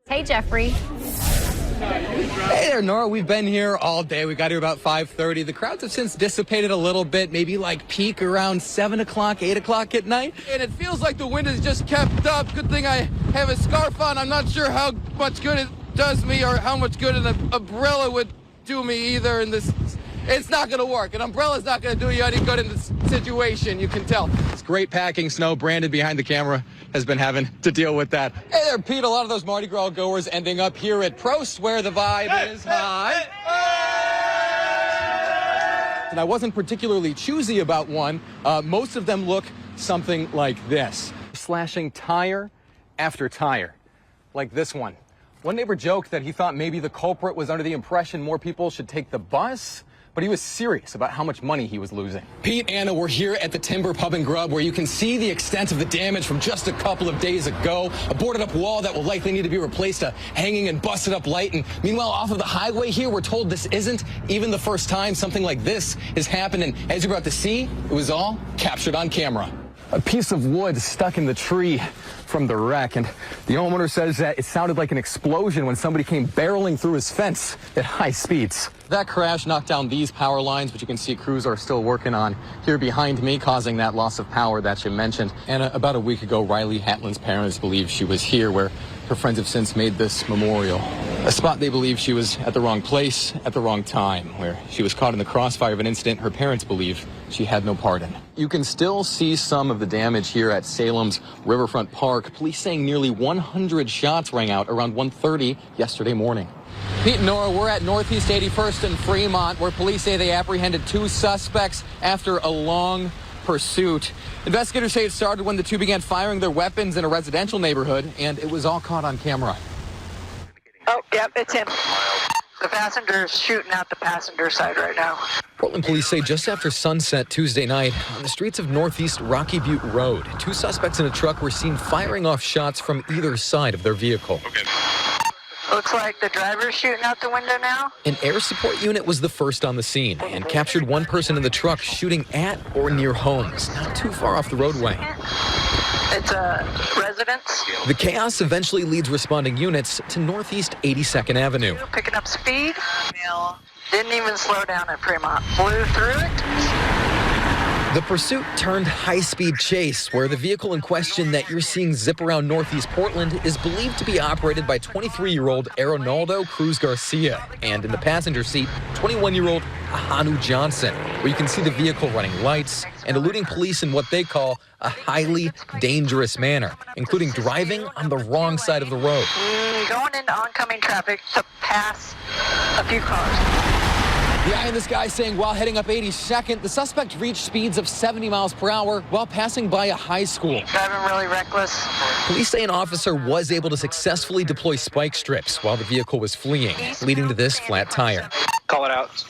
Hey, Jeffrey. Hey there, Nora. We've been here all day. We got here about 5:30. The crowds have since dissipated a little bit, maybe like peak around 7 o'clock, 8 o'clock at night. And it feels like the wind has just kept up. Good thing I have a scarf on. I'm not sure how much good it does me or how much good an umbrella would do me either in this. It's not going to work. An umbrella's not going to do you any good in this situation, you can tell. It's great packing snow. Brandon behind the camera has been having to deal with that. Hey there, Pete. A lot of those Mardi Gras goers ending up here at Prost, where the vibe is high. And I wasn't particularly choosy about one. Most of them look something like this. Slashing tire after tire, like this one. One neighbor joked that he thought maybe the culprit was under the impression more people should take the bus, but he was serious about how much money he was losing. Pete, Anna, we're here at the Timber Pub and Grub, where you can see the extent of the damage from just a couple of days ago. A boarded up wall that will likely need to be replaced, a hanging and busted up light. And meanwhile, off of the highway here, we're told this isn't even the first time something like this has happened. And as you're about to see, it was all captured on camera. A piece of wood stuck in the tree from the wreck, and the homeowner says that it sounded like an explosion when somebody came barreling through his fence at high speeds. That crash knocked down these power lines, which you can see crews are still working on here behind me, causing that loss of power that you mentioned. And about a week ago, Riley Hatlin's parents believe she was here, where her friends have since made this memorial. A spot they believe she was at the wrong place at the wrong time, where she was caught in the crossfire of an incident her parents believe she had no part in. You can still see some of the damage here at Salem's Riverfront Park. Police saying nearly 100 shots rang out around 1:30 yesterday morning. Pete and Nora, we're at Northeast 81st and Fremont, where police say they apprehended two suspects after a long pursuit. Investigators say it started when the two began firing their weapons in a residential neighborhood, and it was all caught on camera. Oh, yep, it's him. The passenger's shooting out the passenger side right now. Portland police say just after sunset Tuesday night, on the streets of Northeast Rocky Butte Road, two suspects in a truck were seen firing off shots from either side of their vehicle. Okay. Looks like the driver's shooting out the window now. An air support unit was the first on the scene and captured one person in the truck shooting at or near homes, not too far off the roadway. It's a residence. The chaos eventually leads responding units to Northeast 82nd Avenue. Picking up speed. Didn't even slow down at Fremont. Flew through it. The pursuit turned high-speed chase, where the vehicle in question that you're seeing zip around Northeast Portland is believed to be operated by 23-year-old Aronaldo Cruz Garcia, and in the passenger seat, 21-year-old Ahanu Johnson, where you can see the vehicle running lights and eluding police in what they call a highly dangerous manner, including driving on the wrong side of the road. Going into oncoming traffic to pass a few cars. The eye in the sky saying while heading up 82nd, the suspect reached speeds of 70 miles per hour while passing by a high school. Driving really reckless. Police say an officer was able to successfully deploy spike strips while the vehicle was fleeing, leading to this flat tire. Call it out.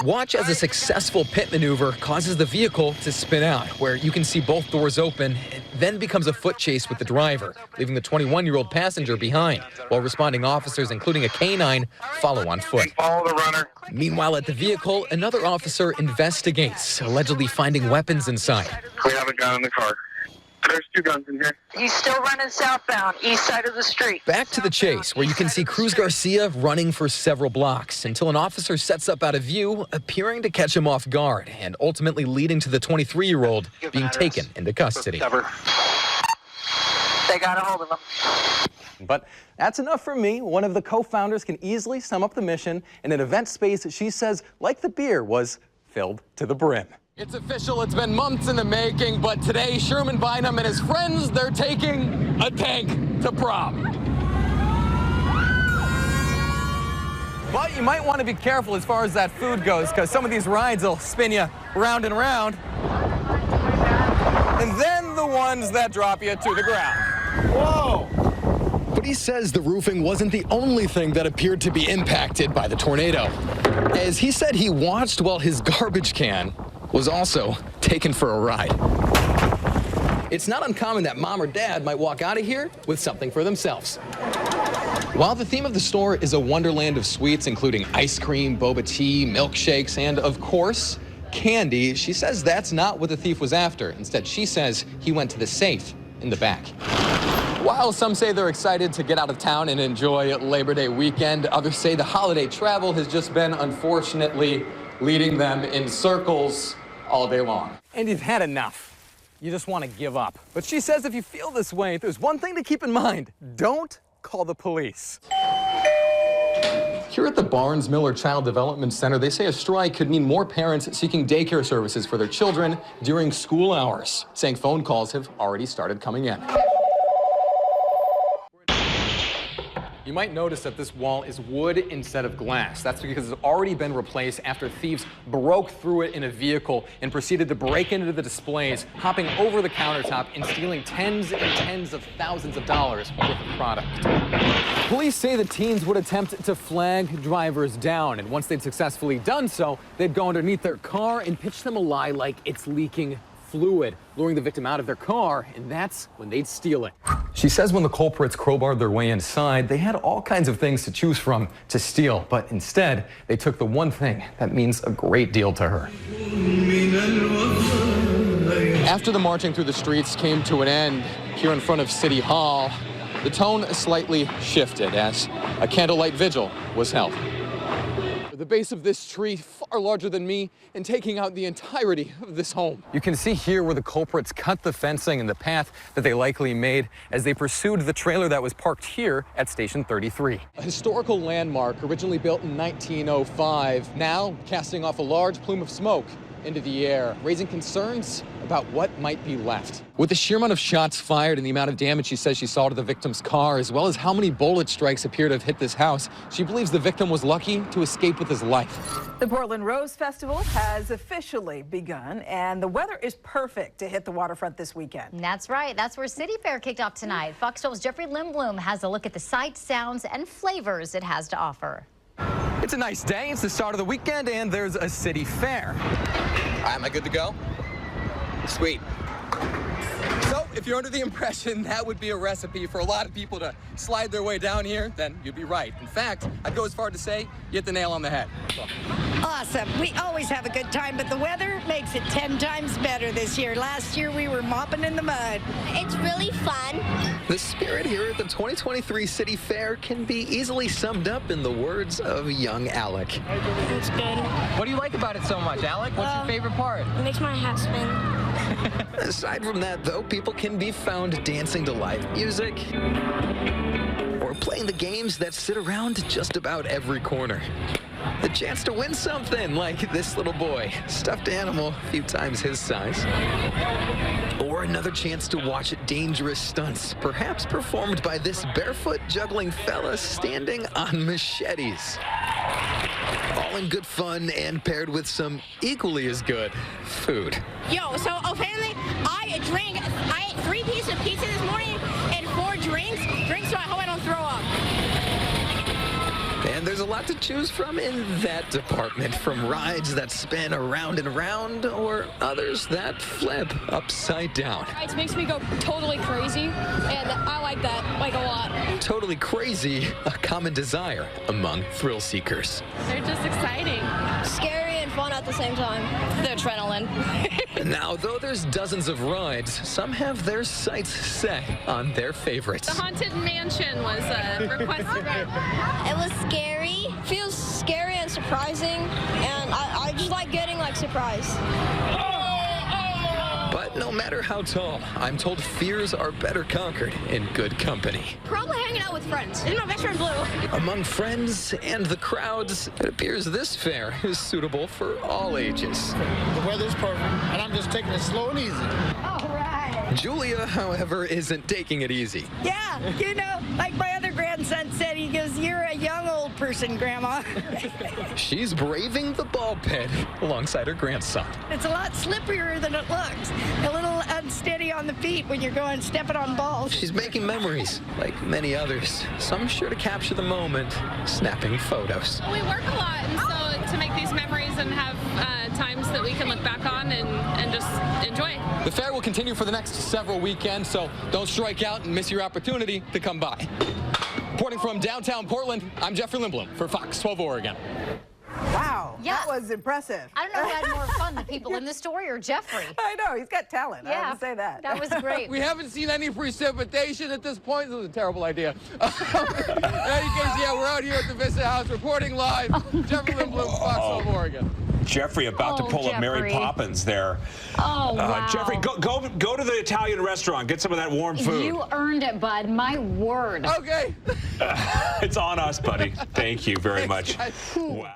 Watch as a successful pit maneuver causes the vehicle to spin out, where you can see both doors open. It then becomes a foot chase with the driver, leaving the 21-year-old passenger behind, while responding officers, including a canine, follow on foot. Follow the runner. Meanwhile, at the vehicle, another officer investigates, allegedly finding weapons inside. We have a gun in the car. There's two guns in here. He's still running southbound, east side of the street. Back to the chase, where you can see Cruz Garcia running for several blocks until an officer sets up out of view, appearing to catch him off guard, and ultimately leading to the 23-year-old being taken into custody. They got a hold of him. But that's enough for me. One of the co-founders can easily sum up the mission in an event space that she says, like the beer, was filled to the brim. It's official. It's been months in the making, but today Sherman Bynum and his friends, they're taking a tank to prom. But you might want to be careful as far as that food goes, because some of these rides will spin you round and round. And then the ones that drop you to the ground. Whoa! But he says the roofing wasn't the only thing that appeared to be impacted by the tornado. As he said he watched while his garbage can was also taken for a ride. It's not uncommon that mom or dad might walk out of here with something for themselves. While the theme of the store is a wonderland of sweets, including ice cream, boba tea, milkshakes, and of course, candy, she says that's not what the thief was after. Instead, she says he went to the safe in the back. While some say they're excited to get out of town and enjoy Labor Day weekend, others say the holiday travel has just been, unfortunately, leading them in circles all day long. And you've had enough. You just want to give up. But she says if you feel this way, there's one thing to keep in mind. Don't call the police. Here at the Barnes Miller Child Development Center, they say a strike could mean more parents seeking daycare services for their children during school hours, saying phone calls have already started coming in. You might notice that this wall is wood instead of glass. That's because it's already been replaced after thieves broke through it in a vehicle and proceeded to break into the displays, hopping over the countertop and stealing tens and tens of thousands of dollars worth of product. Police say the teens would attempt to flag drivers down, and once they'd successfully done so, they'd go underneath their car and pitch them a lie like it's leaking fluid, luring the victim out of their car, and that's when they'd steal it. She says when the culprits crowbarred their way inside, they had all kinds of things to choose from to steal, but instead, they took the one thing that means a great deal to her. After the marching through the streets came to an end here in front of City Hall, the tone slightly shifted as a candlelight vigil was held. The base of this tree, far larger than me, and taking out the entirety of this home. You can see here where the culprits cut the fencing and the path that they likely made as they pursued the trailer that was parked here at Station 33. A historical landmark originally built in 1905, now casting off a large plume of smoke into the air, raising concerns about what might be left. With the sheer amount of shots fired and the amount of damage she says she saw to the victim's car, as well as how many bullet strikes appear to have hit this house, she believes the victim was lucky to escape with his life. The Portland Rose Festival has officially begun, and the weather is perfect to hit the waterfront this weekend. That's right. That's where City Fair kicked off tonight. Fox 12's Jeffrey Lindblom has a look at the sights, sounds, and flavors it has to offer. It's a nice day. It's the start of the weekend, and there's a city fair. Am I good to go? Sweet. So, if you're under the impression that would be a recipe for a lot of people to slide their way down here, then you'd be right. In fact, I'd go as far to say you hit the nail on the head. Awesome. We always have a good time, but the weather makes it 10 times better this year. Last year, we were mopping in the mud. It's really fun. The spirit here at the 2023 City Fair can be easily summed up in the words of young Alec. It's good. What do you like about it so much, Alec? What's your favorite part? It makes my hat spin. Aside from that, though, people can be found dancing to live music or playing the games that sit around just about every corner. The chance to win something like this little boy, stuffed animal a few times his size. Or another chance to watch dangerous stunts, perhaps performed by this barefoot juggling fella standing on machetes. All in good fun and paired with some equally as good food. Yo, so apparently I ate 3 pieces of pizza this morning and 4 drinks, so I hope I don't throw up. And there's a lot to choose from in that department, from rides that spin around and around, or others that flip upside down. It makes me go totally crazy, and I like that, like, a lot. Totally crazy, a common desire among thrill seekers. They're just exciting. Scary and fun at the same time. The adrenaline. Now, though there's dozens of rides, some have their sights set on their favorites. The Haunted Mansion was a requested ride. It was scary. Feels scary and surprising, and I just like getting, like, surprised. But no matter how tall, I'm told fears are better conquered in good company. Probably hanging out with friends. This is my best friend, Blue. Among friends and the crowds, it appears this fair is suitable for all ages. The weather's perfect, and I'm just taking it slow and easy. All right. Julia, however, isn't taking it easy. Yeah, you know, like my other grandson said, he goes, "You're a young old person, Grandma." She's braving the ball pit alongside her grandson. It's a lot slipperier than it looks. A little unsteady on the feet when you're stepping on balls. She's making memories, like many others. Some sure to capture the moment, snapping photos. We work a lot, and so to make these memories and have times that we can look back on and just enjoy. The fair will continue for the next several weekends, so don't strike out and miss your opportunity to come by. Reporting from downtown Portland, I'm Jeffrey Lindblom for Fox 12 Oregon. Wow. Yeah. That was impressive. I don't know who had more fun, the people in the story or Jeffrey. I know, he's got talent. I have to say that. That was great. We haven't seen any precipitation at this point. This was a terrible idea. In any case, yeah, we're out here at the Vista House reporting live. Jeffrey Lindblom, Fox 12, Oregon. Jeffrey about to pull up Mary Poppins there. Oh, wow. Jeffrey, go to the Italian restaurant. Get some of that warm food. You earned it, bud. My word. Okay. It's on us, buddy. Thank you very much. Guys. Wow.